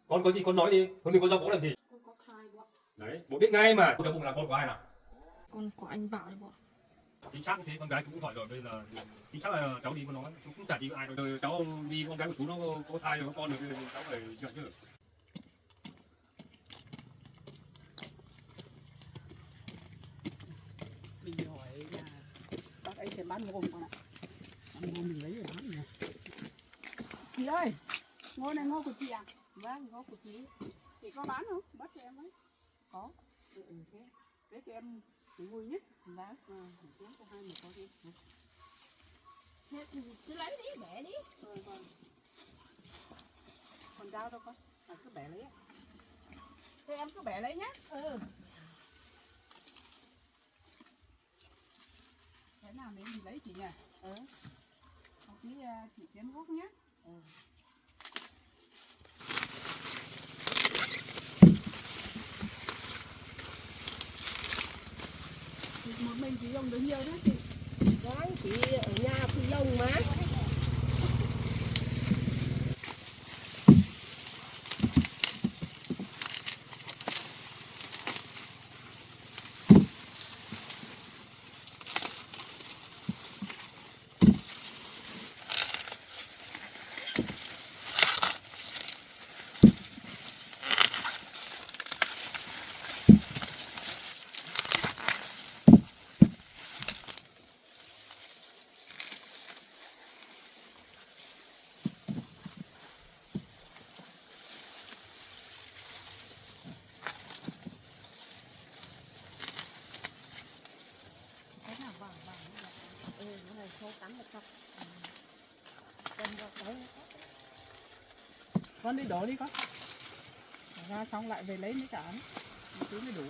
Con có gì con nói đi, con đừng có giao bố làm gì. Con có thai bố ạ. Đấy, bố biết ngay mà. Trong bụng là con của ai nào? Con của anh Bảo đấy bố ạ. Chính xác như thế, con gái cũng hỏi rồi, bây giờ chính xác là cháu đi con nói, chú cũng chả đi với ai rồi. Cháu đi con gái của chú nó có thai rồi có con rồi, cháu phải nhận chứ. Mình hỏi là bác ấy sẽ bán ngô không con ạ? Bán ngô mình lấy để bán nhỉ? Chị ơi, ngô này ngô của chị à? Vâng, ngô của chị. Chị có bán không? Bắt cho em ấy. Có. Thế để cho em mùi nhé. Vâng. Chén cho hai người có đi. Thế thì cứ lấy đi, bẻ đi. Vâng. Còn dao đâu con? Cứ bẻ lấy. Thế em cứ bẻ lấy nhé. Thế nào để mình lấy chị nhỉ? Học tí chị chén guốc nhé. Một mình chị dùng được nhiều đấy chị. Vâng, chị ở nhà phi lông mà. Thế nào vàng Nó này sâu cắn được không? Cần vào đấy nó có. con đi đổ đi con. Ra xong lại về lấy mấy cả một tí mới đủ.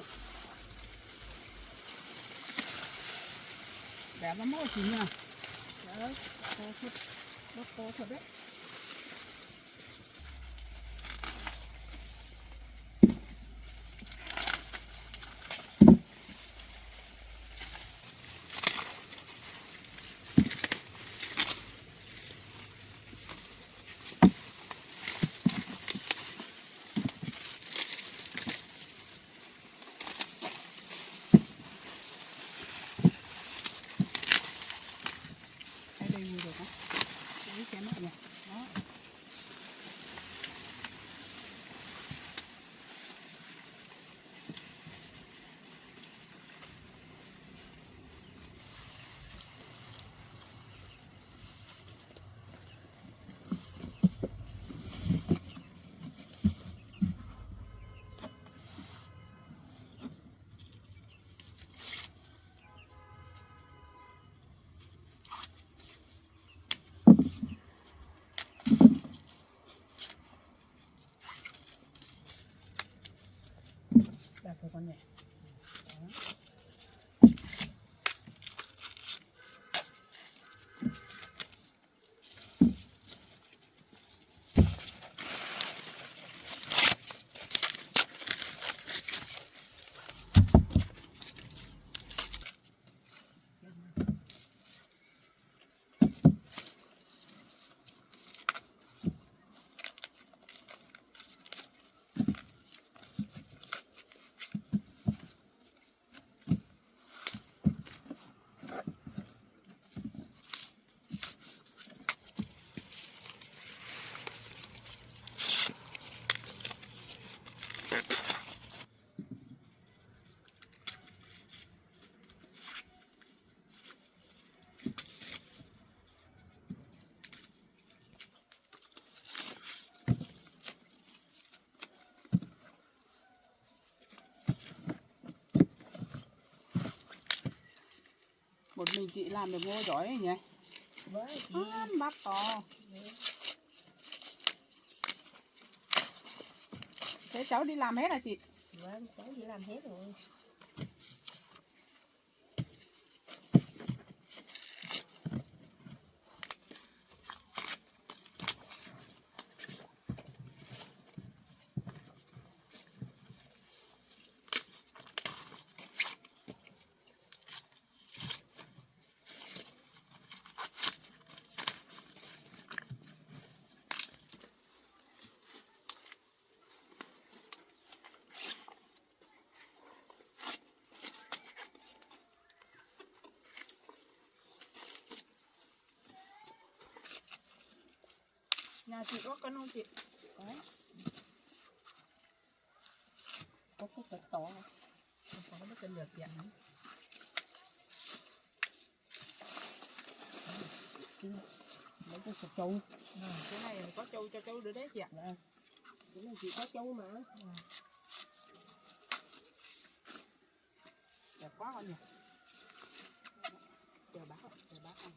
Để nó mốt chị nha. Đấy, to thật, bớt to thật đấy. Đây mùi được không? Đấy xem mất nhỉ. Đó. Đặt thôi con nhỉ. Đó. Một mình chị làm được ngô giỏi ấy nhỉ? Vâng, chị. Bắp to. Thế cháu đi làm hết hả chị? Vâng, cháu đi làm hết rồi. nhà chị có cân không chị? có cái cỡ to Không có cái cân được dạng lắm. mấy cái cục trâu. Cái này có trâu cho trâu nữa đấy chị ạ. Cái này chỉ có trâu mà. Đẹp quá con nhỉ. Chờ bác ăn.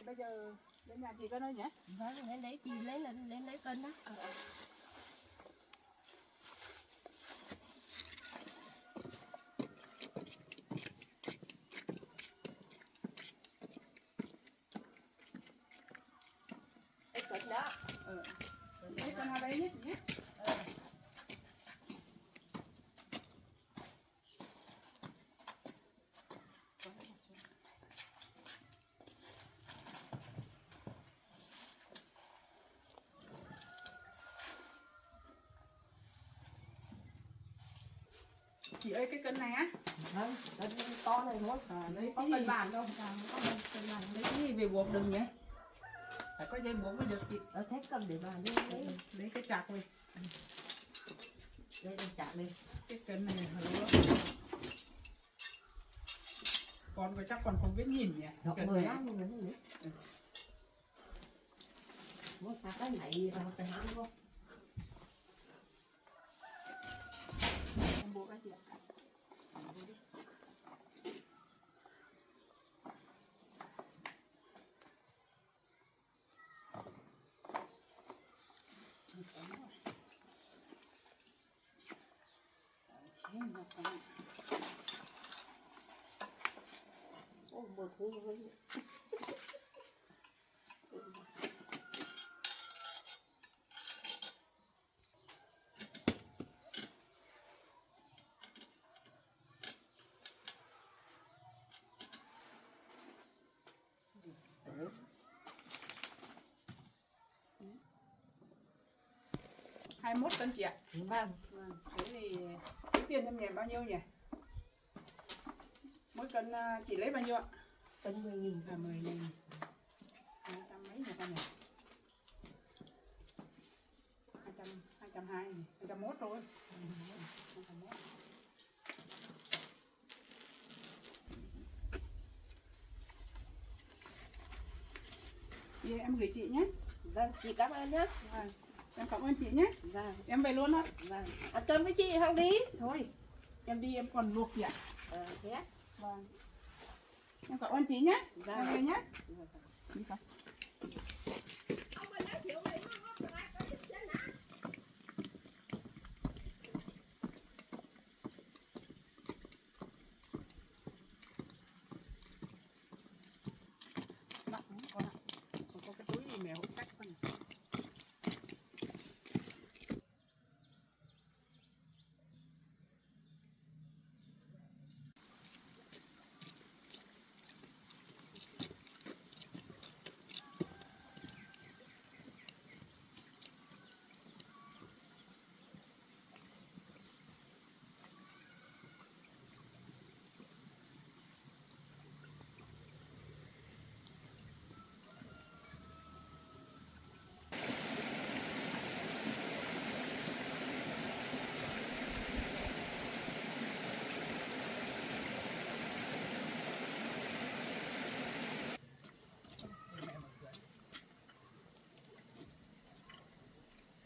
Bây giờ đến nhà chị có nơi nhỉ? Vâng, lên đấy chị lên lấy cân đó. Lấy cân đó. Lấy cân vào đây nhé chị nhé. Chị ơi cái cân này á. Vâng, cân to này thôi. Lấy Có cái cân gì? bàn đâu, không có cân bàn. Lấy cái gì về buộc đừng nhỉ? Phải có dây buộc mới được chị. Thế cầm để bàn đi lấy. Lấy cái chạc này. Đây chặt đi. Cái cân này hứa. Con phải chắc còn không biết nhìn nhỉ? Đọc Cân 10 này. ăn nữa. Muốn sao cái này phải ăn không? Em buộc cái chị ạ. Ô, mùa thu hơi. Đấy. 21 cân chị ạ. Vâng. Thế thì cái tiền em nhèm bao nhiêu nhỉ? Mỗi cân chị lấy bao nhiêu ạ? Cân 10.000. 10.000. 200 mấy nhỉ con nhỉ? 220, 201 thôi. 201. Chị em gửi chị nhé. Vâng, chị cảm ơn nhé. Vâng. Em cảm ơn chị nhé. Vâng. Em về luôn á. Vâng. Ăn cơm với chị không đi? Thôi, em đi em còn luộc chị ạ. Thế á? Vâng. Em cảm ơn chị nhé. Vâng. Em về nhé. Vâng. Đi con. Nặng lắm con ạ. Còn có cái túi mèo hộp sách con này.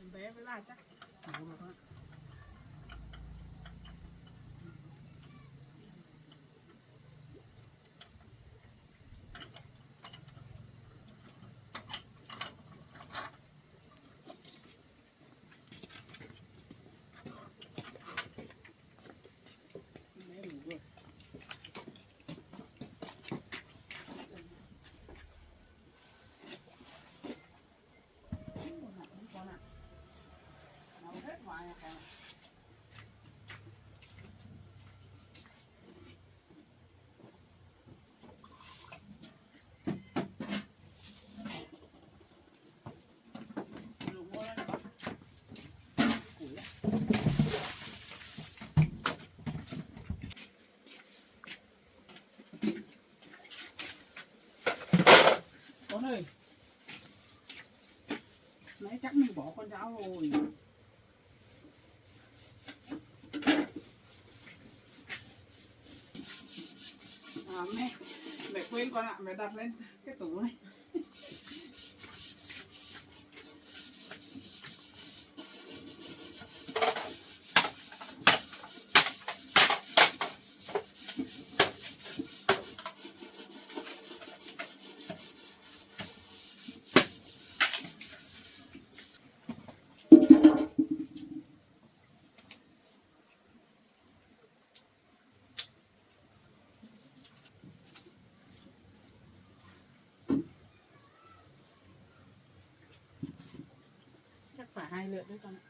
Em bé với ba chắc. Ngủ rồi con ạ. Em bé ngủ rồi. Con ạ. Nấu hết ngoài ơi. Nãy chắc mình bỏ con dao rồi. À, mẹ quên con ạ, mẹ đặt lên cái tủ này. Chắc phải 2 lượt đấy con ạ.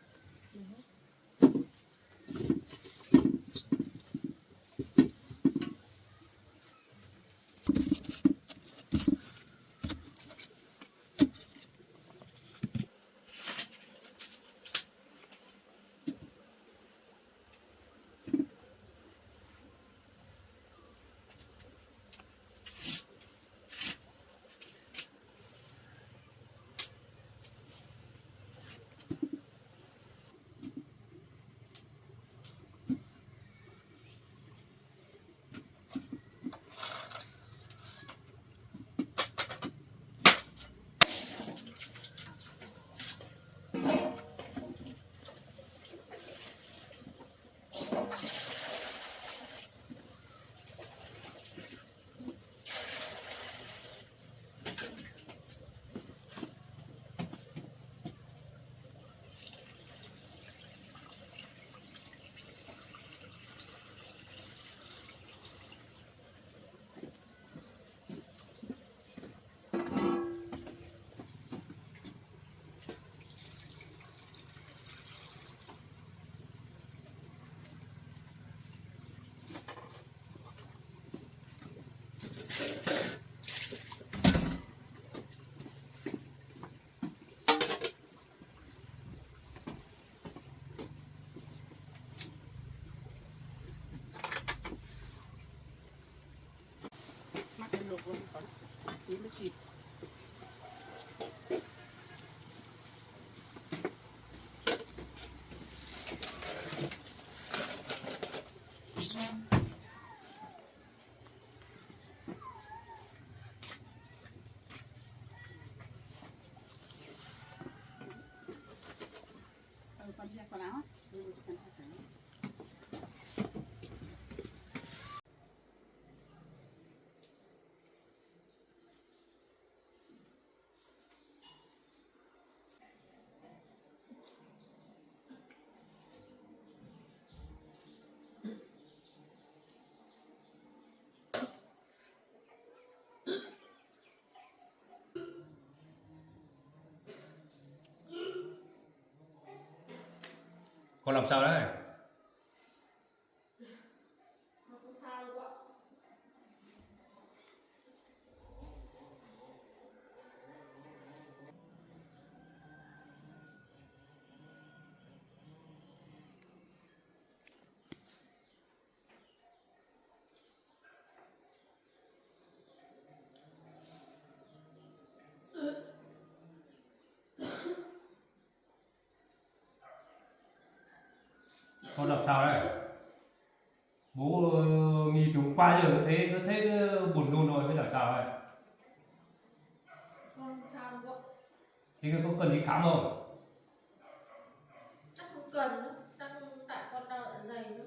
Mắt lên luộc luôn con. Tí mới kịp. Con giặt quần áo á. Con làm sao đấy? Con làm sao đấy? Bố nghi chúng qua giờ nó thấy buồn nôn rồi, mới làm sao đấy? Con sao vậy? Thế có cần đi khám không? Chắc không cần đâu. Chắc tại con đau dạ dày nữa.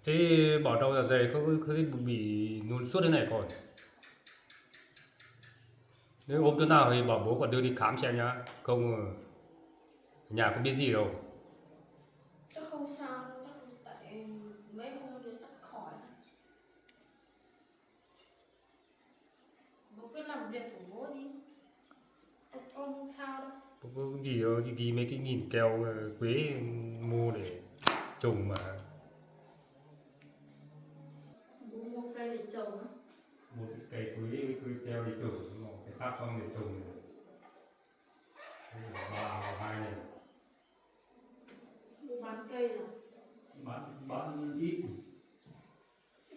Thế bỏ đầu dạ dày có bị nôn suốt thế này còn? Nếu ốm chỗ nào thì bảo bố còn đưa đi khám xem nhá. Không nhà không biết gì đâu. Chắc không sao đâu. Chắc tại mấy hôm nữa chắc khỏi. Bố cứ làm việc của bố đi. Con không sao đâu. Bố có gì đâu, đi mấy cái nghìn keo quế mua để trồng mà. Bố mua cây để trồng á. Một cái cây quế keo để trồng, một cái tháp xong để trồng. Ba hai này. Bố bán cây rồi. Bán ít.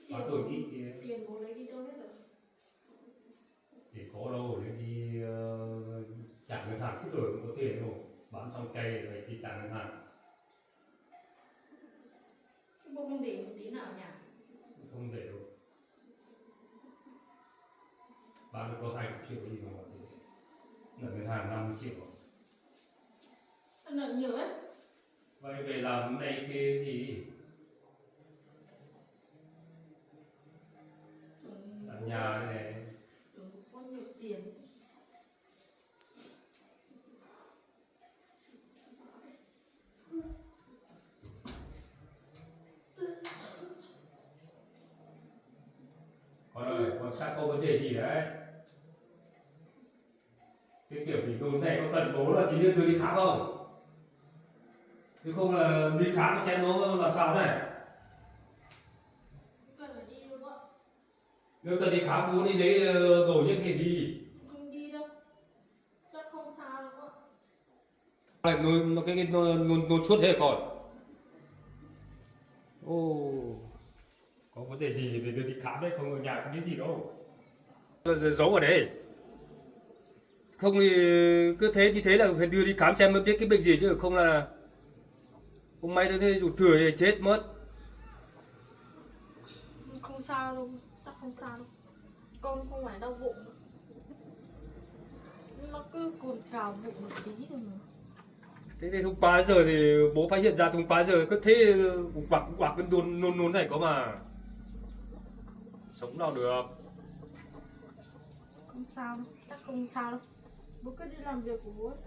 Bán tuổi ít thì Tiền bố lấy đi đâu hết rồi? bán được có 20 triệu gì mà nợ ngân hàng 50 triệu. Sao nợ nhiều ấy? Vậy về làm này kia thì làm nhà này. Có nhiều tiền. Con ơi, con chắc có vấn đề gì đấy? Cái kiểu thì đồn này có cần bố là tí nữa đưa đi khám không? Chứ không là đi khám xem nó làm sao này. Cần phải đi đâu ạ? Nếu cần đi khám bố đi lấy đồ chứ thì đi. Không đi đâu. Chắc không sao đâu ạ. Này nó cái nôn suốt thế còn. Ô, có vấn đề gì thì đưa đi khám đấy, không ở nhà không biết gì đâu. Giấu ở đấy. Không thì cứ thế như thế là phải đưa đi khám xem mới biết cái bệnh gì chứ không là không may thế rụt thừa thì chết mất. Không sao đâu. Chắc không sao đâu. Con không phải đau bụng. Nó cứ cồn cào bụng một tí thôi mà. Thế thì hôm qua giờ thì bố phát hiện ra hôm qua giờ cứ thế quạc cái nôn này có mà sống nào được. Không sao đâu. Chắc không sao đâu. Bố cứ đi làm việc của bố ấy.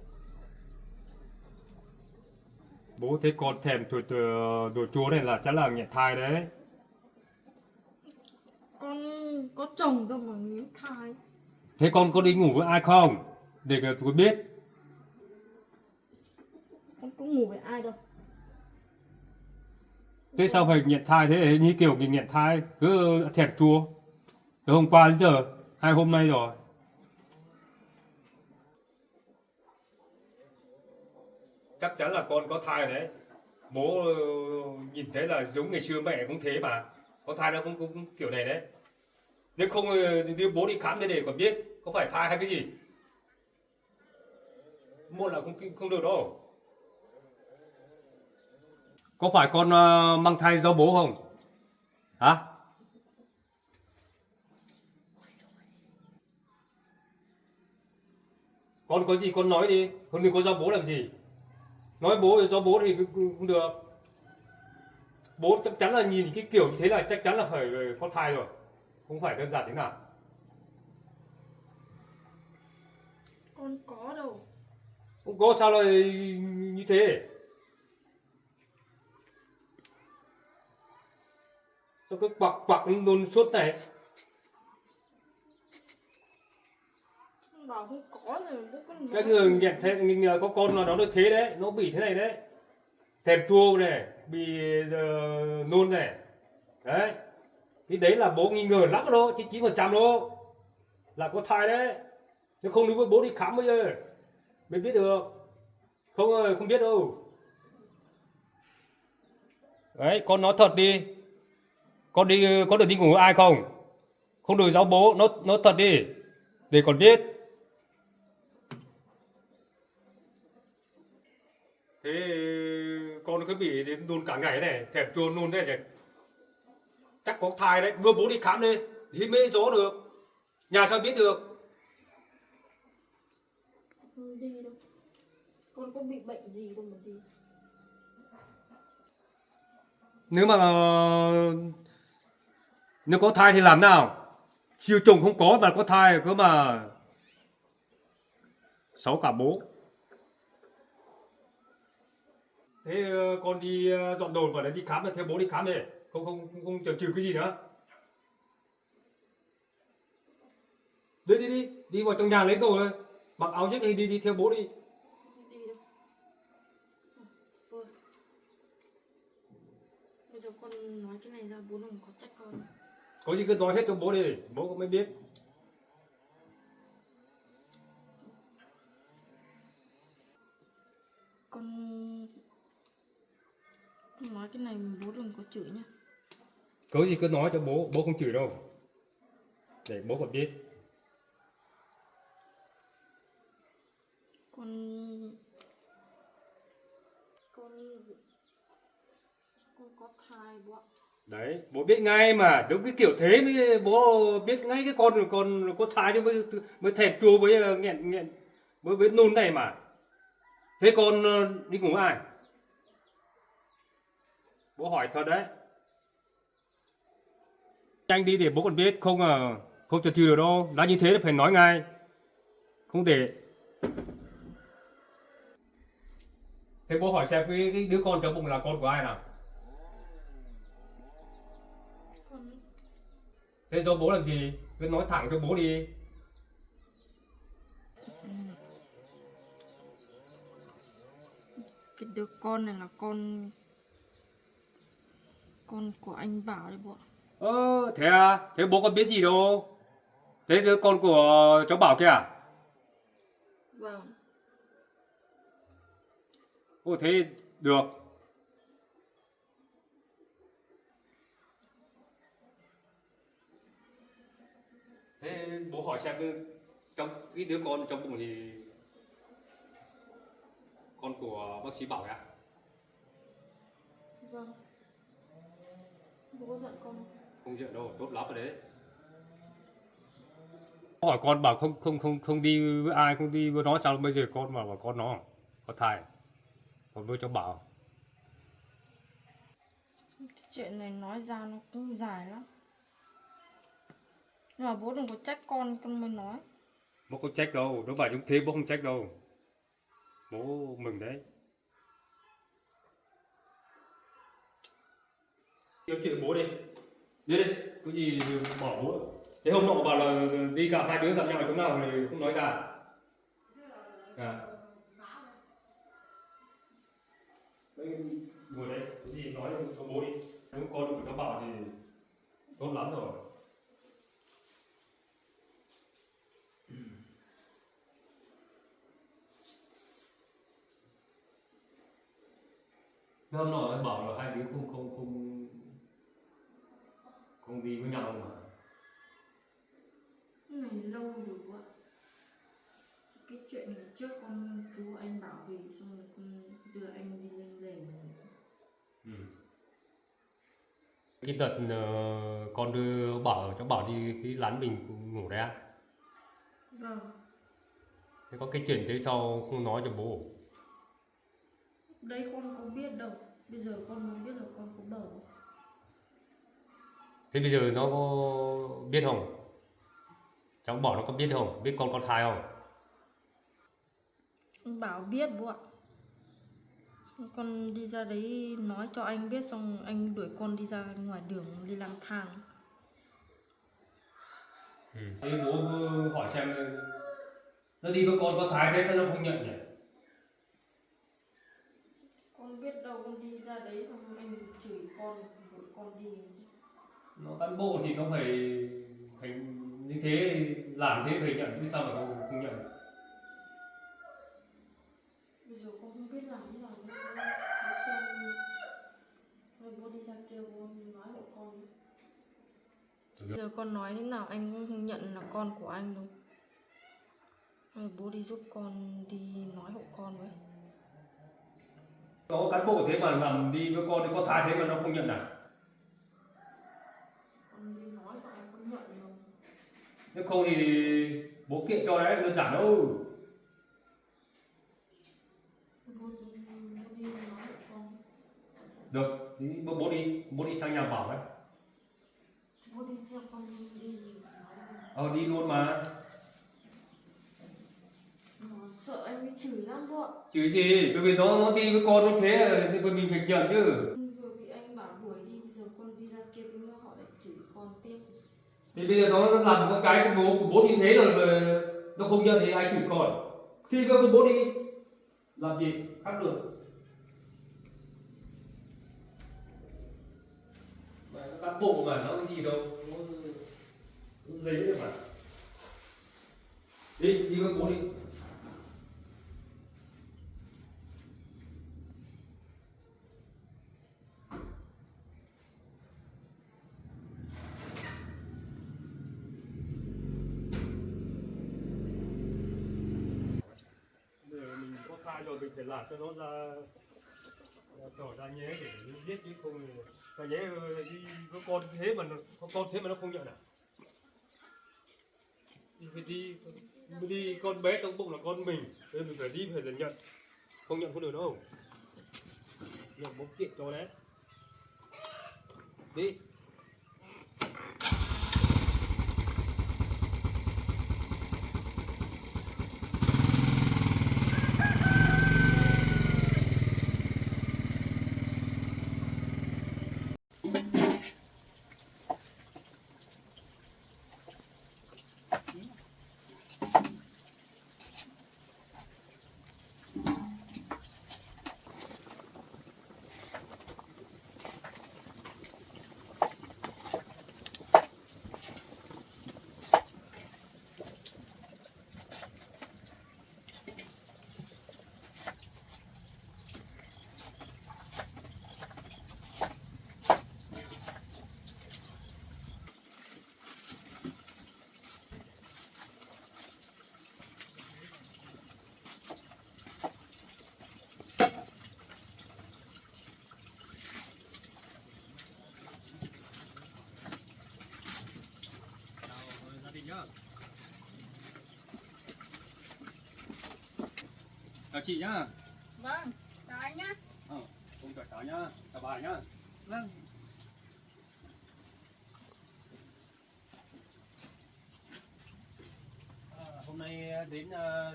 Bố thấy con thèm đồ chua này là chắc là nghẹn thai đấy. Con có chồng đâu mà nghĩ thai. Thế con có đi ngủ với ai không? Để tôi biết. Con có ngủ với ai đâu. Thế sao phải nghẹn thai thế? Như kiểu nghẹn thai cứ thèm chua. Từ hôm qua đến giờ 2 hôm nay rồi. Chắc chắn là con có thai đấy. Bố nhìn thấy là giống ngày xưa mẹ cũng thế mà. Có thai nó cũng kiểu này đấy. Nếu không đưa bố đi khám để còn biết có phải thai hay cái gì. Một là không được đâu. Có phải con mang thai do bố không? Hả? Con có gì con nói đi, con đừng có do bố làm gì. Nói bố do bố thì không được. Bố chắc chắn là nhìn cái kiểu như thế là chắc chắn là phải có thai rồi. Không phải đơn giản thế nào. Con có đâu. Không có sao lại như thế. Sao cứ quặc nôn suốt này. Bảo không có rồi bố con nói. Cái người nhận thế có con là nó được thế đấy, nó bị thế này đấy. Thèm chua này, bị nôn này. Đấy. Thì đấy là bố nghi ngờ lắm đó, 99% đó. Là có thai đấy. Nếu không nếu bố đi khám bây giờ mới biết được. Không biết đâu. Đấy, con nói thật đi. Con có được đi ngủ với ai không? Không được giáo bố, nói thật đi. Để con biết. Thế con cứ bị đến nôn cả ngày này, thèm chua nôn thế này. Chắc có thai đấy, đưa bố đi khám đi. Thì mới rõ được. Nhà sao biết được. Không đi đâu. Con có bị bệnh gì đâu mà đi. Nếu có thai thì làm nào? Siêu trùng không có mà có thai cơ mà. Xấu cả bố. Thế con đi dọn đồ vào đấy đi khám, theo bố đi khám đi. Không chần chừ cái gì nữa. Đi vào trong nhà lấy đồ thôi. Mặc áo dép đi theo bố đi. Không đi đâu. Thôi. Bây giờ con nói cái này ra bố đừng có trách con. Có gì cứ nói hết cho bố đi, bố cũng mới biết. Con nói cái này bố đừng có chửi nhá. Có gì cứ nói cho bố không chửi đâu. Để bố còn biết. Con có thai bố ạ. Đấy, bố biết ngay mà, đúng cái kiểu thế mới bố biết ngay cái con có thai chứ mới thèm chua với nghẹn nghẹn với nôn này mà. Thế con đi ngủ với ai? Bố hỏi thật đấy. Nhanh đi để bố còn biết không không chần chừ được đâu, đã như thế là phải nói ngay. Không để. Thế bố hỏi xem cái đứa con trong bụng là con của ai nào? Con Thế do bố làm gì? Cứ nói thẳng cho bố đi. cái đứa con này là con của anh Bảo đấy bố ạ. Thế à? Thế bố con biết gì đâu. Thế đứa con của cháu Bảo kia à? Vâng. Ồ thế được. Thế bố hỏi xem trong cái đứa con trong bụng thì con của bác sĩ Bảo à? Vâng. Bố có giận con không? Không chuyện đâu, tốt lắm rồi đấy. Hỏi con bảo không đi với ai, không đi với nó sao bây giờ con bảo con nó có thai. Còn với cháu Bảo. Cái chuyện này nói ra nó cũng dài lắm. Nhưng mà bố đừng có trách con mới nói. Bố không trách đâu, nó bảo như thế bố không trách đâu. Bố mừng đấy. Nói chuyện với bố đi. Đi đi, có gì bỏ bố. Thế hôm nọ bảo là đi cả hai đứa gặp nhau ở chỗ nào thì không nói cả. À. Đấy, ngồi đây, cái gì nói cho bố đi. Nếu con của cháu Bảo thì tốt lắm rồi. Thế hôm nọ em bảo là hai đứa không đi với nhau mà. Cái này lâu rồi bố ạ. Cái chuyện ngày trước con cứu anh Bảo về xong rồi con đưa anh đi lên lề. Ừ. Cái đợt con đưa Bảo cháu Bảo đi cái lán mình ngủ đấy á. Vâng. Thế có cái chuyện thế sao không nói cho bố? Đấy con có biết đâu. Bây giờ con mới biết là con có bầu. Thế bây giờ nó có biết không? Cháu Bảo nó có biết không? Biết con có thai không? Anh Bảo biết bố ạ. Con đi ra đấy nói cho anh biết xong anh đuổi con đi ra ngoài đường đi lang thang. Ừ. Thế bố hỏi xem nó đi với con có thai thế sao nó không nhận nhỉ? Con biết đâu con đi ra đấy xong anh chửi con đuổi con đi. Nó cán bộ thì nó phải như thế, làm thế phải nhận chứ sao mà không nhận? Bây giờ con không biết làm thế nào nữa. Bố xem rồi bố đi ra kia bố nói hộ con. Giờ con nói thế nào anh cũng không nhận là con của anh đâu. Rồi bố đi giúp con đi nói hộ con với. Có cán bộ thế mà làm đi với con thì có thai thế mà nó không nhận à? Con đi nói rồi anh không nhận đâu. Nếu không thì bố kiện cho đấy, đơn giản đâu. Bố đi nói hộ con. Được, thì bố đi sang nhà Bảo ấy. Bố đi theo con đi nói Đi luôn mà. mà sợ anh mới chửi lắm bố ạ. Chứ gì, bởi vì nó đi với con như thế thì mình phải nhận chứ. Vừa bị anh Bảo đuổi đi, bây giờ con đi ra kia thì họ lại chửi con tiếp. Thì bây giờ nó làm con cái của bố như thế rồi mà nó không nhận thì ai chửi con. Thì cơ bố đi. Làm gì khác được. Mà nó cán bộ mà nó cái gì đâu, nó giấy rồi mà. Đi với bố đi. Mình có thai rồi mình phải làm cho nó ra tỏ ra nhé để biết chứ không ta nhé đi có con thế mà có con thế mà nó không nhận à? Đi con bé trong bụng là con mình, nên mình phải đi phải là nhận, không nhận không được đâu. Nhận bố kiện cho đấy. Đi. Chào chị nhá. Vâng, chào anh nhá. Không chào cháu nhá, chào bà nhá. Vâng. Hôm nay đến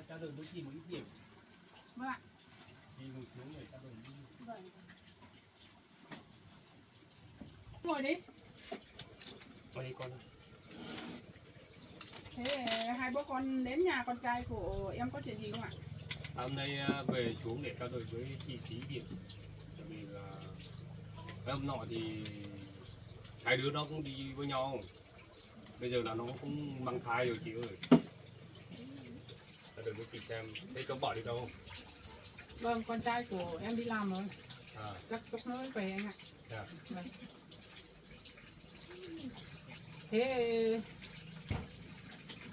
trao đổi với chị một ít điểm. Vâng ạ. Đi ngồi xuống để trao đổi với chị. Vâng. Ngồi đi. Ngồi đi con. Thế hai bố con đến nhà con trai của em có chuyện gì không ạ? Hôm nay về xuống để trao đổi với chị tí điểm. Bởi vì là cái hôm nọ thì hai đứa nó cũng đi với nhau. Bây giờ là nó cũng mang thai rồi chị ơi. Trao đổi với chị xem, thế cháu bỏ đi đâu? Vâng, con trai của em đi làm rồi. À, Chắc nó về anh ạ. dạ. Vâng. Thế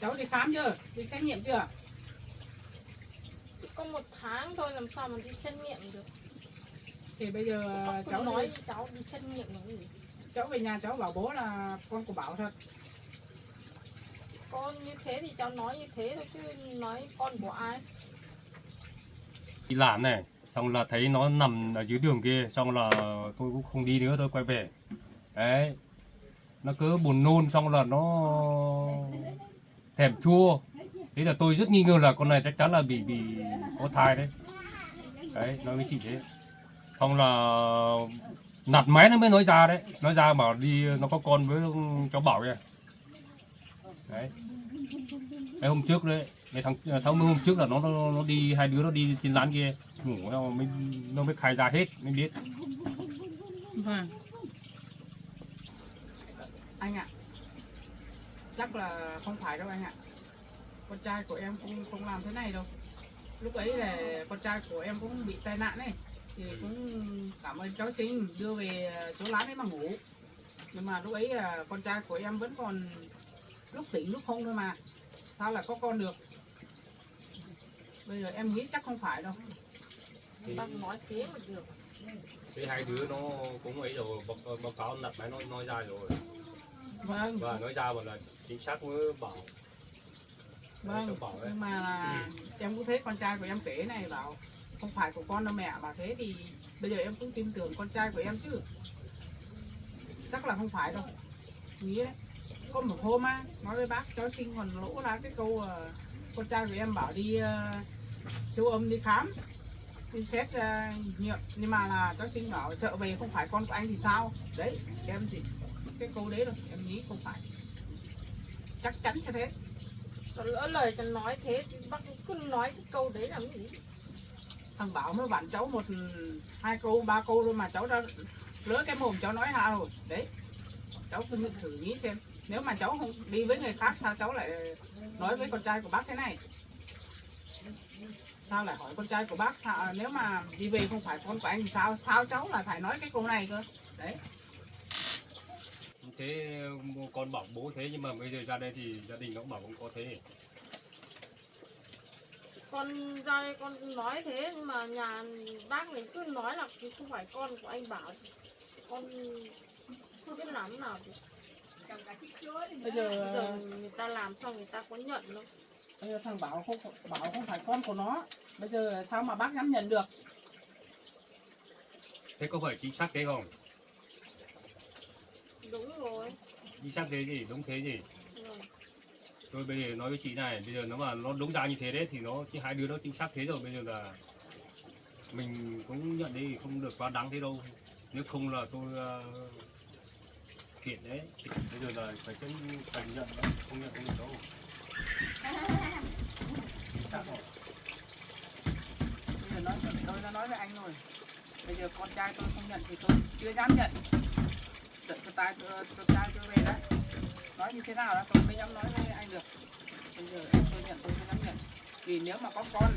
cháu đi khám chưa? Đi xét nghiệm chưa? Chỉ có 1 tháng thôi làm sao mà đi xét nghiệm được. Thì bây giờ Bác cứ cháu nói với cháu đi xét nghiệm là cái gì? cháu về nhà cháu bảo bố là con của Bảo thật. Con như thế thì cháu nói như thế thôi chứ nói con của ai. Đi làm này, xong là thấy nó nằm ở dưới đường kia, xong là tôi cũng không đi nữa, tôi quay về. Đấy, nó cứ buồn nôn, xong là nó thèm chua. Thế là tôi rất nghi ngờ là con này chắc chắn là bị có thai đấy. Đấy, nói với chị thế. Xong là nạt máy nó mới nói ra đấy, nói ra bảo đi nó có con với cháu Bảo kìa. Đấy. Cái hôm trước đấy, cái tháng hôm trước là nó đi, hai đứa nó đi trên lán kia ngủ, nó mới khai ra hết mới biết. Vâng. Anh ạ, chắc là không phải đâu anh ạ. Con trai của em không làm thế này đâu. Lúc ấy là con trai của em cũng bị tai nạn này, thì cũng cảm ơn cháu Sinh đưa về chỗ lán ấy mà ngủ. Nhưng mà lúc ấy con trai của em vẫn còn lúc tỉnh lúc không thôi mà, sao là có con được. Bây giờ em nghĩ chắc không phải đâu. Bác nói thế mà được. Thế hai đứa nó cũng ấy rồi, báo cáo nạt máy nói ra rồi. Vâng. Và nói ra bảo là chính xác với Bảo. Vâng, nhưng mà là em cũng thấy con trai của em kể này bảo không phải của con đâu mẹ, bảo thế thì bây giờ em cũng tin tưởng con trai của em chứ. Chắc là không phải đâu. Nghĩ đấy. Có một hôm á, nói với bác cháu Sinh còn lỗ ra cái câu con trai của em bảo đi siêu âm đi khám, đi xét nghiệm, nhưng mà là cháu Sinh bảo sợ về không phải con của anh thì sao. Đấy, em thì cái câu đấy rồi, em nghĩ không phải. Chắc chắn sẽ thế. Còn lỡ lời cháu nói thế thì bác cứ nói cái câu đấy làm cái gì? Thằng Bảo mới bạn cháu 1, 2 câu, 3 câu thôi mà cháu đã lỡ cái mồm cháu nói hạ rồi. Đấy, cháu cứ thử nghĩ xem, nếu mà cháu không đi với người khác sao cháu lại nói với con trai của bác thế này? Sao lại hỏi con trai của bác nếu mà đi về không phải con của anh thì sao? Sao cháu lại phải nói cái câu này cơ? Đấy. Thế con bảo bố thế, nhưng mà bây giờ ra đây thì gia đình nó bảo không có thế. con ra đây con nói thế nhưng mà nhà bác này cứ nói là không phải con của anh Bảo, con không biết làm thế nào thì Bây giờ giờ người ta làm xong người ta có nhận đâu. bây giờ thằng Bảo không phải con của nó. Bây giờ sao mà bác dám nhận được? Thế có phải chính xác thế không? Đúng rồi. Chính xác thế gì? Đúng thế gì? Rồi. Tôi bây giờ nói với chị này, bây giờ nó mà nó đúng ra như thế đấy thì nó chứ hai đứa nó chính xác thế rồi, bây giờ là mình cũng nhận đi, không được quá đáng thế đâu. Nếu không là tôi kiện đấy. Bây giờ là phải chân phải nhận đấy, không nhận không được đâu. Chính xác rồi. Bây giờ tôi đã nói với anh rồi. Bây giờ con trai tôi không nhận thì tôi chưa dám nhận. Đợi con trai tôi về đấy. Nói như thế nào đó tôi mới dám nói với anh được. Bây giờ tôi nhận tôi không dám nhận. Vì nếu mà có con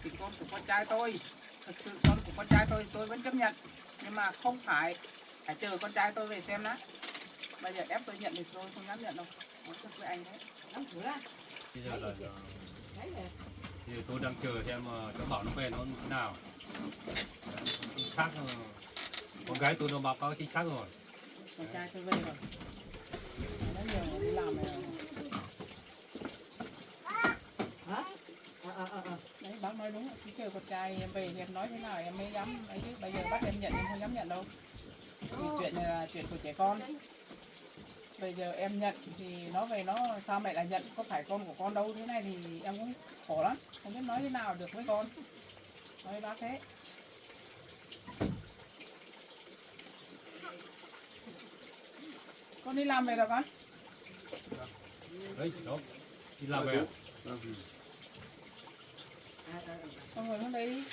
thì con của con trai tôi, thực sự con của con trai tôi vẫn chấp nhận. Nhưng mà không phải chờ con trai tôi về xem đã. Bây giờ ép tôi nhận thì tôi không dám nhận đâu. Nói thật với anh đấy. Đóng cửa. Bây giờ là bây giờ tôi đang chờ xem cháu Bảo nó về nó như thế nào. Đấy, chính xác con gái tôi nó báo cáo chính xác rồi. Con trai tôi về rồi. Nó nhiều đi làm này. Đấy bác nói đúng, cứ chờ con trai em về thì em nói thế nào em mới dám ấy chứ. Bây giờ bác em nhận em không dám nhận đâu. Vì chuyện này là chuyện của trẻ con. Bây giờ em nhận thì nó về nó sao mẹ lại nhận, có phải con của con đâu, thế này thì em cũng khổ lắm, không biết nói thế nào được với con. Nói với bác thế. Con đi làm về rồi con? Đấy, đó. Đi làm về. Con ngồi xuống đây đi.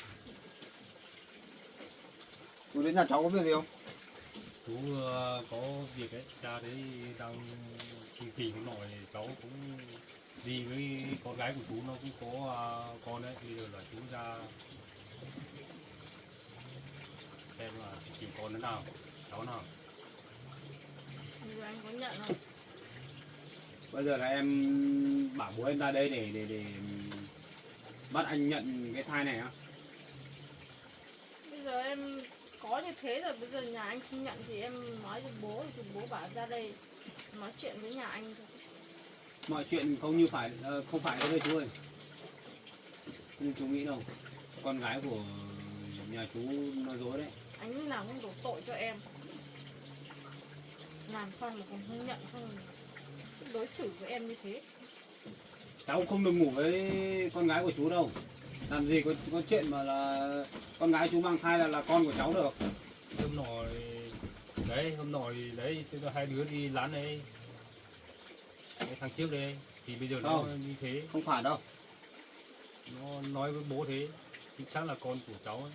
Chú đến nhà cháu có việc gì không? Chú có việc đấy, ra đấy đang kỳ hôm nọ cháu cũng đi với con gái của chú nó cũng có con đấy, bây giờ là chú ra xem là chỉ con nó nào, cháu nào. Rồi anh có nhận không? Bây giờ là em bảo bố em ra đây để bắt anh nhận cái thai này á. Bây giờ em có như thế rồi, bây giờ nhà anh không nhận thì em nói với bố thì bố bảo ra đây nói chuyện với nhà anh thôi. Mọi chuyện không phải đâu chú ơi. Nhưng chú nghĩ đâu. Con gái của nhà chú nói dối đấy. Anh lúc nào cũng đổ tội cho em. Làm xong mà còn không nhận, không đối xử với em như thế. Cháu không được ngủ với con gái của chú đâu. Làm gì có chuyện mà là con gái chú mang thai là con của cháu được. Hôm nọ đấy hai đứa đi lán đấy, cái thằng trước đây thì bây giờ nó Không. như thế, Không phải đâu. nó nói với bố thế, chính xác là con của cháu ấy.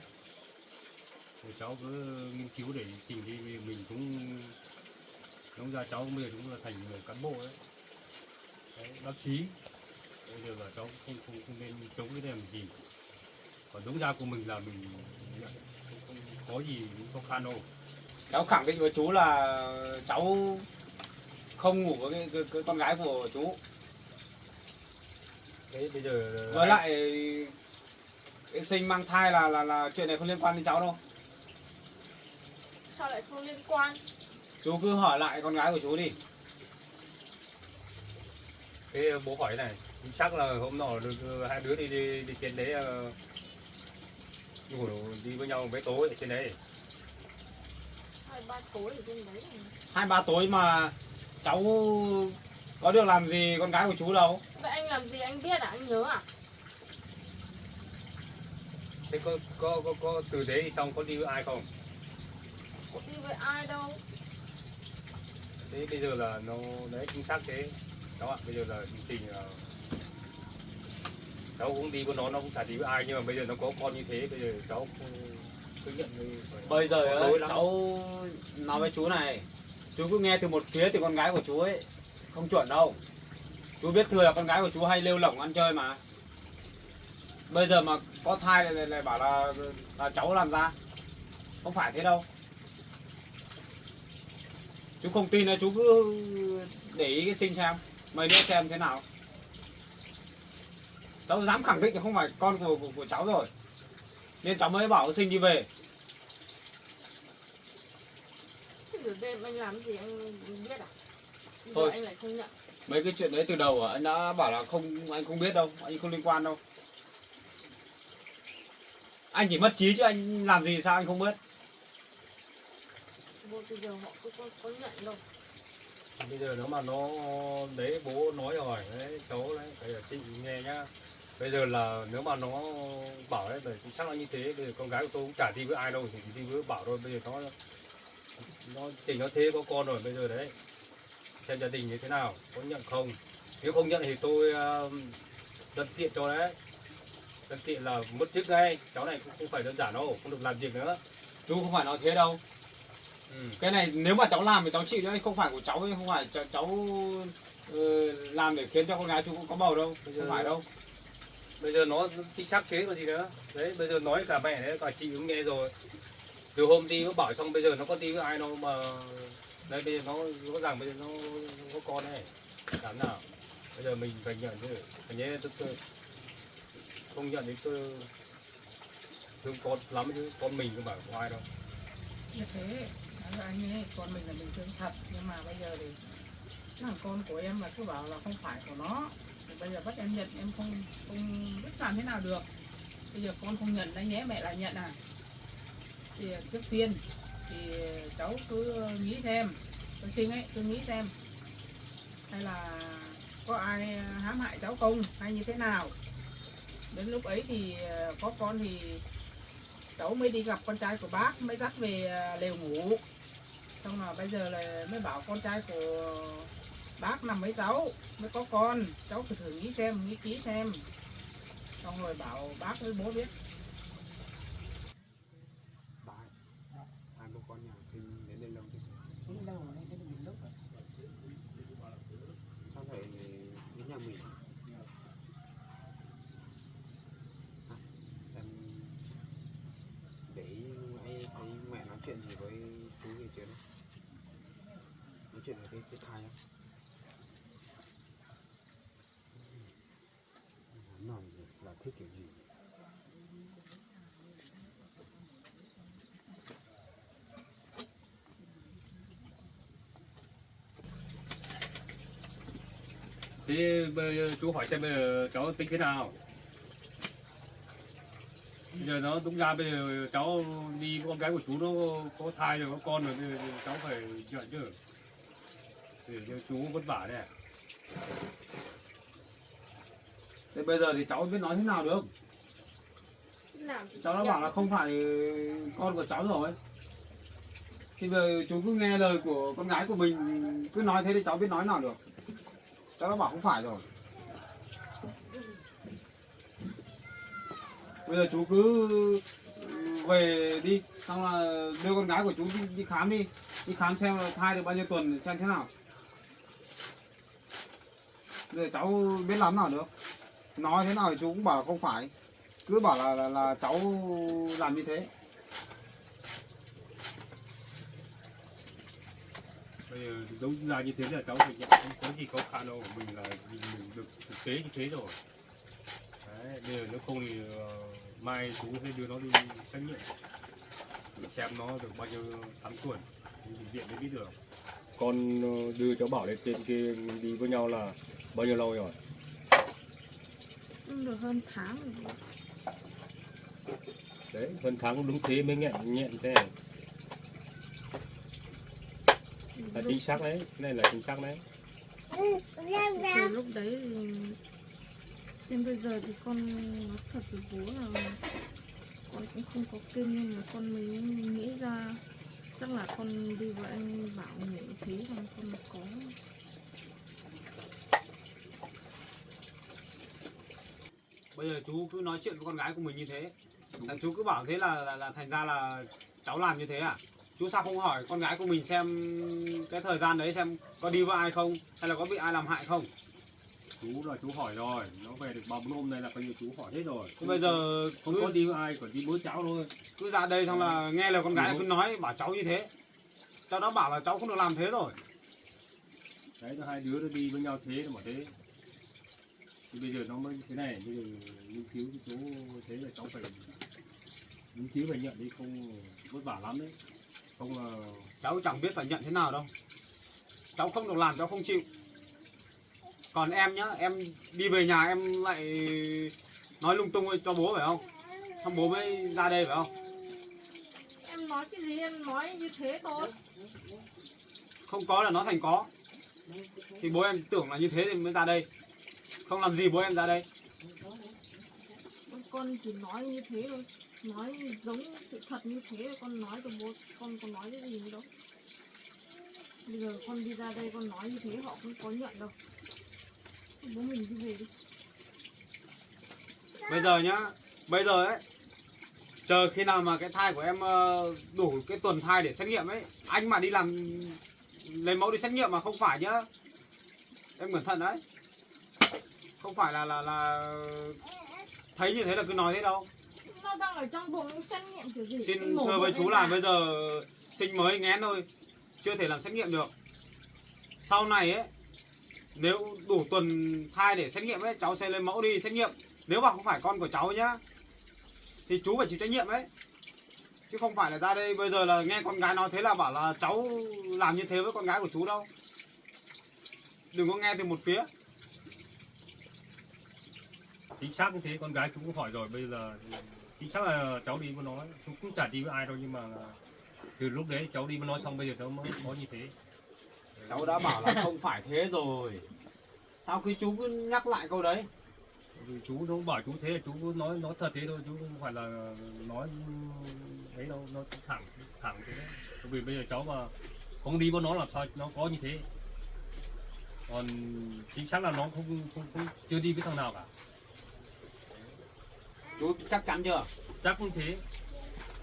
Thì cháu cứ nghiên cứu để trình đi, vì mình cũng đúng ra cháu bây giờ cũng là thành người cán bộ đấy, bác sĩ. Bây giờ là cháu không nên chống cái này làm gì, còn đúng ra của mình là mình nhận, không có gì khó khăn đâu. Cháu khẳng định với chú là cháu không ngủ với cái con gái của chú. Thế bây giờ Với lại cái sinh mang thai là chuyện này không liên quan đến cháu đâu. Sao lại không liên quan? Chú cứ hỏi lại con gái của chú đi. thế bố hỏi này, chính xác là hôm nọ hai đứa đi trên đấy đi với nhau với tối ở trên đấy. 2-3 tối ở trên đấy. 2-3 tối mà cháu có được làm gì con gái của chú đâu. Vậy anh làm gì anh biết à? Anh nhớ à? Thế có từ đấy xong có đi với ai không? Có đi với ai đâu. Thế bây giờ là nó đấy chính xác thế đó ạ. Bây giờ là chương trình cháu cũng đi với nó cũng chả đi với ai, nhưng mà bây giờ nó có con như thế, bây giờ cháu cứ nhận đi. Bây giờ Có lỗi lắm. cháu nói với chú này, chú cứ nghe từ một phía từ con gái của chú ấy không chuẩn đâu. Chú biết thừa là con gái của chú hay lêu lỏng ăn chơi mà. Bây giờ mà có thai lại bảo là cháu làm ra, không phải thế đâu. Chú không tin là chú cứ để ý cái sinh xem, mấy đứa xem thế nào. cháu dám khẳng định là không phải con của cháu rồi, nên cháu mới bảo sinh đi về. Thế từ đêm anh làm gì anh biết à? Bây Thôi. giờ anh lại không nhận. Mấy cái chuyện đấy từ đầu anh đã bảo là không, anh không biết đâu, anh không liên quan đâu. Anh chỉ mất trí chứ anh làm gì sao anh không biết. Vô bây giờ họ cứ có nhận đâu. Bây giờ nếu mà nó đấy bố nói rồi đấy cháu đấy bây giờ chị nghe nhá. Bây giờ là nếu mà nó bảo đấy bởi chắc là như thế, bây giờ con gái của tôi cũng chả đi với ai đâu, chỉ đi với Bảo thôi. Bây giờ nó chỉ nó thế có con rồi, bây giờ đấy xem gia đình như thế nào, có nhận không. Nếu không nhận thì tôi đơn kiện cho đấy, đơn kiện là mất chức ngay. Cháu này cũng không phải đơn giản đâu, không được làm việc nữa. Chú không phải nói thế đâu. Cái này nếu mà cháu làm thì cháu chịu đấy, không phải của cháu, không phải cháu làm để khiến cho con gái chú cũng có bầu đâu, không phải đâu. Bây giờ nó chính xác thế còn gì nữa. Đấy bây giờ nói cả mẹ đấy, cả chị cũng nghe rồi. Từ hôm đi nó bảo xong bây giờ nó có đi với ai đâu mà. Đấy bây giờ nó rõ ràng bây giờ nó có con này. Làm nào? Bây giờ mình phải nhận chứ. Phải nhớ tôi không nhận thì tôi thương con lắm chứ, con mình không phải của ai đâu. Như thế anh ấy con mình là mình thương thật, nhưng mà bây giờ thì nó là con của em mà cứ bảo là không phải của nó, thì bây giờ bắt em nhận em không biết làm thế nào được. Bây giờ con không nhận đấy nhé, mẹ lại nhận à? Thì trước tiên thì cháu cứ nghĩ xem, tôi xin ấy cứ nghĩ xem hay là có ai hãm hại cháu không hay như thế nào. Đến lúc ấy thì có con thì cháu mới đi gặp con trai của bác, mới dắt về lều ngủ. Xong rồi bây giờ là mới bảo con trai của bác năm mấy sáu mới có con. Cháu thử nghĩ xem, nghĩ kỹ xem. Xong rồi bảo bác với bố biết. Bà hai bố con nhà sinh đến đây lâu chưa? Đến đâu rồi, đến lúc rồi. Sao lại đến nhà mình? Em để thấy mẹ nói chuyện gì với chú gì chưa đấy? Nói chuyện về cái thai không? Nó là thích kiểu gì? Thế bây giờ chú hỏi xem bây giờ cháu tính thế nào? Bây giờ nó đúng ra bây giờ cháu đi với con gái của chú nó có thai rồi, có con rồi, bây giờ cháu phải nhận chứ. Để cho chú vất vả đấy. Thế bây giờ thì cháu biết nói thế nào được? Làm thì Cháu đã nhận. bảo là không phải con của cháu rồi. Thì bây giờ chú cứ nghe lời của con gái của mình, cứ nói thế thì cháu biết nói nào được. Cháu đã bảo không phải rồi. Bây giờ chú cứ về đi, xong là đưa con gái của chú đi khám đi. Đi khám xem là thai được bao nhiêu tuần xem thế nào. Bây giờ cháu biết lắm nào được. Nói thế nào thì chú cũng bảo là không phải. Cứ bảo là cháu làm như thế. Bây giờ đúng ra như thế là cháu phải nhận, không có gì khó khăn đâu, mình là mình được thực tế như thế rồi. Đấy, bây giờ nếu không thì mai chú sẽ đưa nó đi xét nghiệm xem nó được bao nhiêu tháng tuổi, đi bệnh viện mới biết được. Con đưa cháu Bảo lên trên kia đi với nhau là bao nhiêu lâu rồi? Cũng được hơn tháng rồi. Đấy, hơn tháng đúng thế mới nghẹn thế này. Là chính xác đấy, cái này là chính xác đấy. Từ lúc đấy thì đến bây giờ thì con nói thật với bố là con cũng không có kinh, nhưng mà con mới nghĩ ra chắc là con đi với anh Bảo ngủ thế là con có. Bây giờ chú cứ nói chuyện với con gái của mình như thế. Thằng chú cứ bảo thế là thành ra là cháu làm như thế à? Chú sao không hỏi con gái của mình xem cái thời gian đấy xem có đi với ai không, hay là có bị ai làm hại không? Chú là chú hỏi rồi, nó về được 3-4 hôm nay là coi như chú hỏi hết rồi. Thế bây giờ không có đi với ai, còn đi với cháu thôi. cứ ra đây xong là nghe lời con gái cứ nói bảo cháu như thế. Cháu đã bảo là cháu không được làm thế rồi. Đấy, hai đứa nó đi với nhau thế mà thế. thì bây giờ nó mới thế này, bây giờ nghiên cứu cái chỗ thế là cháu phải nghiên cứu phải nhận đi, không vất vả lắm đấy, không Cháu chẳng biết phải nhận thế nào đâu. Cháu không được làm cháu không chịu. Còn em nhá, em đi về nhà em lại nói lung tung cho bố phải không? Xong bố mới ra đây phải không? Em nói cái gì em nói như thế thôi. Không có là nó thành có. Thì bố em tưởng là như thế thì mới ra đây. Không làm gì bố em ra đây. Con chỉ nói như thế thôi, nói giống sự thật như thế, con nói cho bố, con có nói cái gì nữa đâu. Bây giờ con đi ra đây con nói như thế họ không có nhận đâu. Bố mình đi về đi. Bây giờ nhá, bây giờ ấy, chờ khi nào mà cái thai của em đủ cái tuần thai để xét nghiệm ấy, anh mà đi làm lấy mẫu đi xét nghiệm mà không phải nhá, em cẩn thận đấy, không phải là thấy như thế là cứ nói thế đâu. Nó đang ở trong vùng xét nghiệm kiểu gì? Xin thưa với chú là bây giờ sinh mới nghén thôi, chưa thể làm xét nghiệm được. Sau này ấy, nếu đủ tuần thai để xét nghiệm ấy, cháu sẽ lấy mẫu đi xét nghiệm. Nếu mà không phải con của cháu nhá, thì chú phải chịu trách nhiệm đấy. Chứ không phải là ra đây bây giờ là nghe con gái nói thế là bảo là cháu làm như thế với con gái của chú đâu. Đừng có nghe từ một phía. chính xác như thế, con gái chú cũng hỏi rồi, bây giờ chính xác là cháu đi với nó, chú cũng chả đi với ai đâu, nhưng mà từ lúc đấy cháu đi với nó xong bây giờ cháu mới có như thế. Cháu đã bảo là không phải thế rồi. Sao khi chú cứ nhắc lại câu đấy? Vì chú nó bảo chú thế là chú cứ nói thật thế thôi, chú không phải là nói ấy đâu, nó thẳng thế đấy. Vì bây giờ cháu mà không đi với nó làm sao nó có như thế. Còn chính xác là nó không chưa đi với thằng nào cả. Chú chắc chắn chưa? Chắc như thế.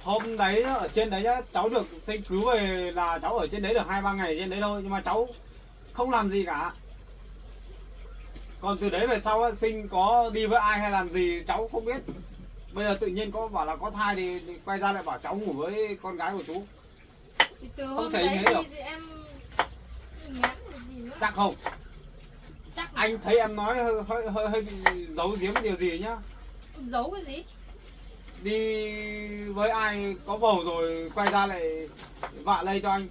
Hôm đấy ở trên đấy nhá, cháu được sinh cứu về là cháu ở trên đấy được 2-3 ngày trên đấy thôi, nhưng mà cháu không làm gì cả. Còn từ đấy về sau á, sinh có đi với ai hay làm gì cháu không biết. Bây giờ tự nhiên có bảo là có thai thì quay ra lại bảo cháu ngủ với con gái của chú. Thì từ Không hôm thể đấy như thế được. thì em ngán gì nữa. Chắc không? Chắc Anh thấy em nói hơi bị giấu giếm điều gì nhá. giấu cái gì? Đi với ai có bầu rồi quay ra lại vạ lây cho anh.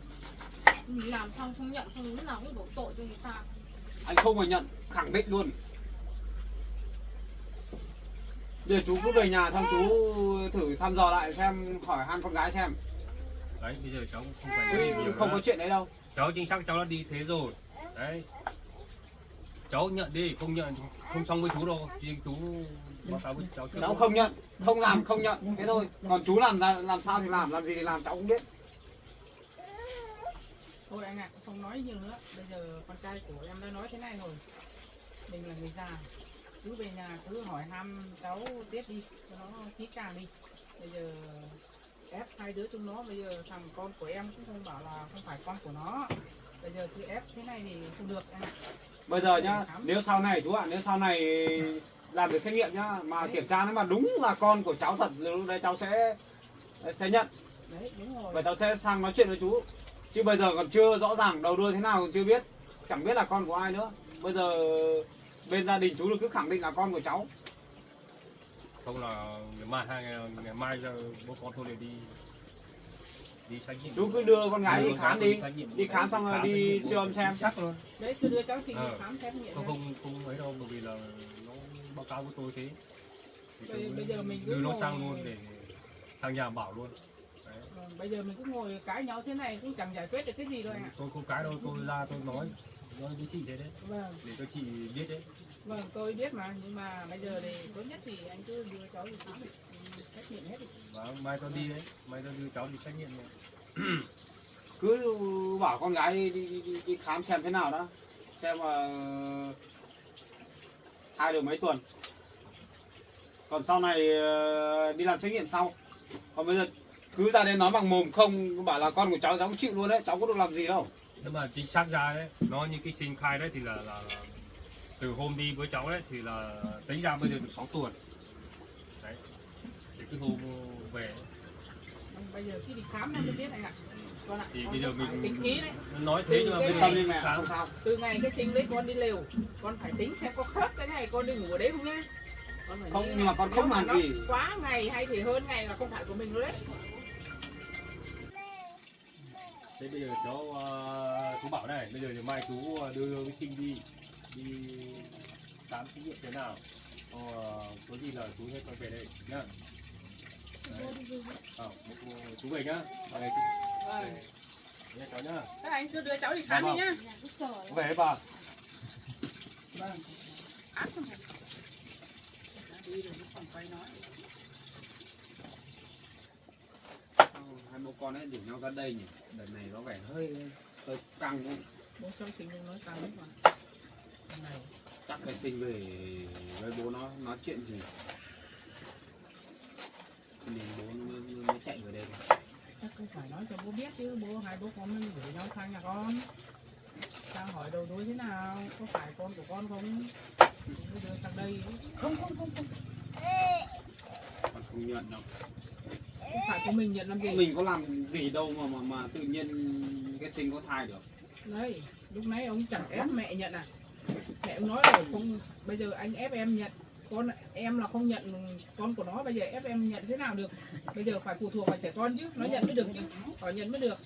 Mình làm xong không nhận xong lúc nào cũng đổ tội cho người ta. Anh không phải nhận, khẳng định luôn. Giờ chú cứ về nhà xong chú thử thăm dò lại xem, hỏi han con gái xem. Đấy, bây giờ cháu cũng không phải Chứ đi nhiều không nữa. có chuyện đấy đâu. Cháu chính xác cháu đã đi thế rồi. Đấy. Cháu nhận đi, không nhận không xong với chú đâu. Riêng chú báo cáo với cháu trước. Cháu không nhận, không làm không nhận, thế thôi. Còn chú làm sao thì làm gì thì làm cháu cũng biết. Thôi anh ạ, không nói nhiều nữa. Bây giờ con trai của em đã nói thế này rồi. Mình là người già, cứ về nhà cứ hỏi thăm cháu tiếp đi, cho nó kỹ càng đi. Bây giờ ép hai đứa chúng nó, bây giờ thằng con của em cũng không bảo là không phải con của nó. Bây giờ cứ ép thế này thì không được anh ạ. Bây giờ nhá, nếu sau này chú ạ, nếu sau này làm được xét nghiệm nhá, mà kiểm tra nếu mà đúng là con của cháu thật, lúc đấy cháu sẽ nhận. Đấy, đúng rồi. Và cháu sẽ sang nói chuyện với chú. Chứ bây giờ còn chưa rõ ràng đầu đuôi thế nào còn chưa biết. Chẳng biết là con của ai nữa. Bây giờ bên gia đình chú cứ khẳng định là con của cháu. Không là ngày mai giờ bố con thôi để đi xét nghiệm. Chú cứ đưa con gái đi khám đi. xét nghiệm. Đi khám xong rồi đi siêu âm xem. Chắc luôn. Đấy, cứ đưa cháu sinh đi khám xét nghiệm. Không ấy đâu, bởi vì là nó báo cáo với tôi thế. Thì Bây giờ mình cứ đưa nó ngồi- sang luôn để sang nhà bảo luôn. Đấy. Bây giờ mình cứ ngồi cãi nhau thế này cũng chẳng giải quyết được cái gì đâu anh ạ. Tôi có cái đâu, tôi ra tôi nói với chị thế đấy, Vâng, để cho chị biết đấy. vâng, tôi biết mà, nhưng mà bây giờ thì tốt nhất thì anh cứ đưa cháu đi khám đi, xét nghiệm hết đi. Và mai tôi đi đấy, mai tôi đưa cháu đi xét nghiệm này. Cứ bảo con gái đi khám xem thế nào đó. Xem mà thai được mấy tuần. Còn sau này đi làm xét nghiệm sau. Còn bây giờ cứ ra đây nói bằng mồm không bảo là con của cháu cũng chịu luôn đấy, cháu có được làm gì đâu. Nhưng mà chính xác ra đấy, nó như cái sinh khai đấy thì là từ hôm đi với cháu đấy thì là tính ra bây giờ được 6 tuần. Đấy. Thì cái hôm về Bây giờ khi đi khám em mới biết anh ạ. Con ạ, thì con bây giờ phải mình tính kỹ đấy. nói thế nhưng mà Cái bây Tâm giờ đi mẹ, khám không sao. Từ ngày cái sinh đấy con đi lều, con phải tính xem có khớp cái này con đừng ngủ ở đấy không nhá. Con phải Không, đi nhưng mà này. con Nếu không mà làm nó gì. quá ngày hay thì hơn ngày là không phải của mình nữa đấy. Thế bây giờ cháu chú bảo này, bây giờ thì mai chú đưa cái Sinh đi khám xét nghiệm thế nào, có gì là chú sẽ quay về đây nhá. Chú về nhá. Đây, Vâng. nhá cháu nhá. Các anh cứ đưa cháu đi khám đi Vâng. nhá. Chú về đấy bà. Vâng. Áp cho mình. Đi rồi còn quay nói. Hai bố con ấy rủ nhau ra đây nhỉ. Đợt này có vẻ hơi căng ấy. Bố cho Sinh nói căng đấy mà. Này. Chắc cái Sinh về với bố nó nói chuyện gì nên bố nó chạy về đây. Chắc không phải nói cho bố biết chứ, hai bố con mình gửi nhau sang nhà con. Sang hỏi đầu đuôi thế nào, có phải con của con không? Mới đưa sang đây. Không. Con không nhận đâu. Không phải của mình nhận làm gì. Mình có làm gì đâu mà tự nhiên cái Sinh có thai được. Đấy, lúc nãy ông chẳng ép mẹ nhận à? Mẹ ông nói rồi không, bây giờ anh ép em nhận, con em là không nhận con của nó, bây giờ ép em nhận thế nào được? Bây giờ phải phụ thuộc vào trẻ con chứ, nó nhận mới được chứ, phải nhận mới được.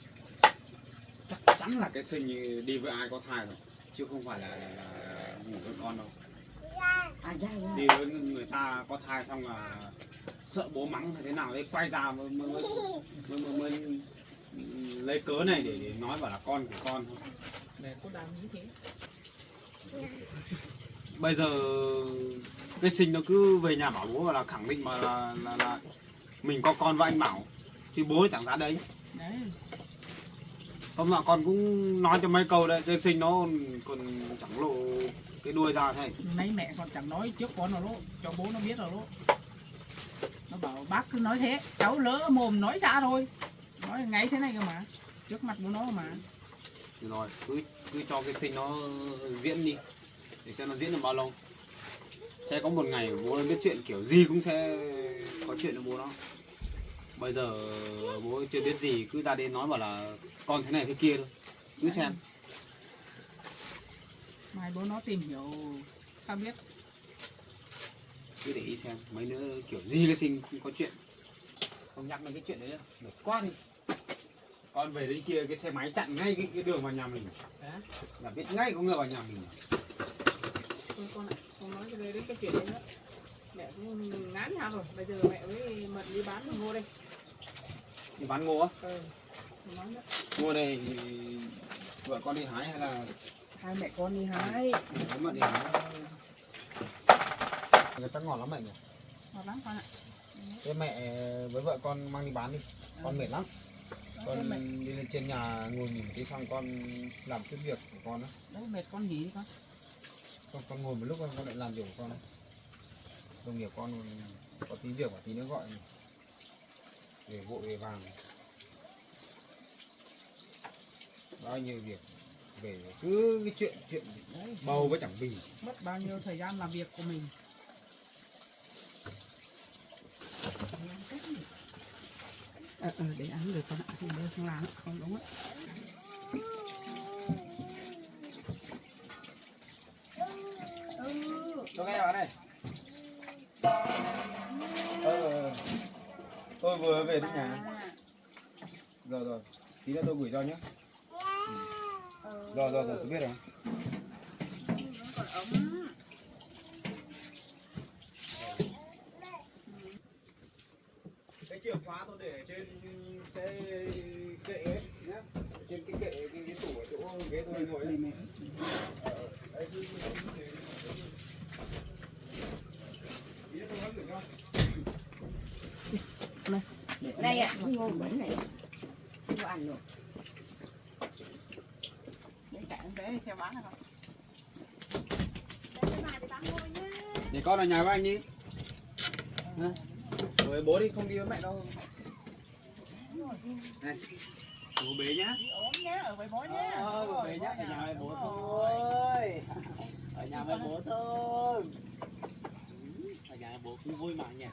Chắc chắn là cái Sinh đi với ai có thai rồi, chứ không phải là ngủ với con đâu. Đi với người ta có thai xong là sợ bố mắng hay thế nào đấy, quay ra mới lấy cớ này để nói bảo là con của con thôi. Mẹ có đàm như thế. Bây giờ cái Sinh nó cứ về nhà bảo bố và là khẳng định mà là mình có con với anh Bảo thì bố chẳng ra đấy. Đấy. Hôm nọ con cũng nói cho mấy câu đấy, cái Sinh nó còn chẳng lộ cái đuôi ra thế. Nãy mẹ còn chẳng nói trước con nào lỗ, cho bố nó biết rồi lỗ. Nó bảo bác cứ nói thế, cháu lỡ mồm nói ra thôi. Nói ngay thế này cơ mà, trước mặt bố nó mà. Được rồi, cứ cho cái Sinh nó diễn đi, để xem nó diễn được bao lâu. Sẽ có một ngày bố biết chuyện kiểu gì cũng sẽ có chuyện với bố nó. Bây giờ bố chưa biết gì, cứ ra đến nói bảo là con thế này thế kia thôi, cứ xem. Mai bố nó tìm hiểu tao biết. Cứ để ý xem, mấy nữa kiểu gì cái Sinh không có chuyện. Không nhắc đến cái chuyện đấy nữa, mệt quá đi. Con về đến kia cái xe máy chặn ngay cái đường vào nhà mình. Đấy. Là biết ngay có người vào nhà mình. Thôi con ạ, không nói cái đến cái chuyện đấy nữa. Mẹ cũng ngán nhau rồi, bây giờ mẹ mới mận đi bán ngô đây. Đi bán ngô á? Không nói nữa. Ngô này thì vợ con đi hái hay là Hai mẹ con đi hái. bố mẹ đi hái? Người ta ngọt lắm mẹ nhỉ? Ngọt lắm con ạ. Thế mẹ với vợ con mang đi bán đi, con mệt lắm. Con đi lên trên nhà ngồi nghỉ tí xong con làm chút việc của con đó. Đấy mệt con nghỉ đi con. Con ngồi một lúc con lại làm việc của con đó. Đồng nghiệp con có tí việc và tí nữa gọi để vội về vàng. Bao nhiêu việc về cứ cái chuyện Đấy, bầu với chẳng bì. mất bao nhiêu thời gian làm việc của mình. Để ăn được con ạ, không đưa không làm, không đúng ạ. Cho nghe vào đây. Tôi vừa về đến nhà. Rồi, tí nữa tôi gửi cho nhé. Rồi, tôi biết rồi. Cái chìa khóa tôi để trên cái kệ ấy nhá. Trên cái kệ cái tủ ở chỗ ghế tôi ngồi ấy. Đây ạ, ngô bẩn này không có ăn được. Để xem bán không? Để con ở nhà với anh đi. Rồi bố đi, không đi với mẹ đâu. Này, bố bế nhá. Ốm nhá, ở với bố nhá. Bố bế nhá, ở nhà với bố thôi. Ở nhà với bố thôi. Ở nhà với bố cũng vui mà nhỉ.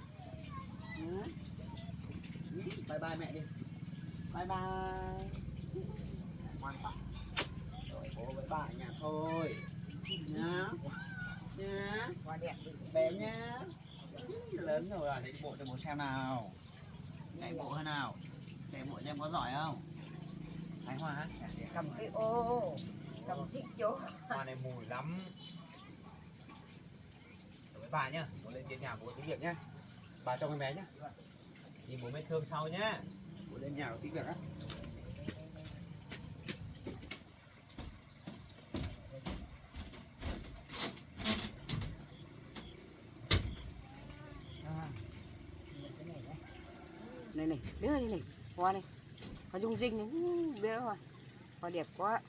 Bye bye mẹ đi. Bye bye. Ngoan quá. Rồi bố với bà ở nhà thôi. Nhá. nhá. Hoa đẹp. Bé nhá. Lớn rồi à, để bộ cho bố xem nào. Chạy bộ thế nào? Chạy bộ cho em có giỏi không? Thái Hoa. Cầm cái ô, cầm thích chỗ. Hoa này mùi lắm. Với bà nhá, bố lên trên nhà bố tí việc nhá. Bà cho con bé nhá. Thì bố mới thương sau nhá. Bố lên nhà có tí việc á. Này này, biết rồi này, hoa này, hoa rung rinh này, biết rồi, hoa đẹp quá.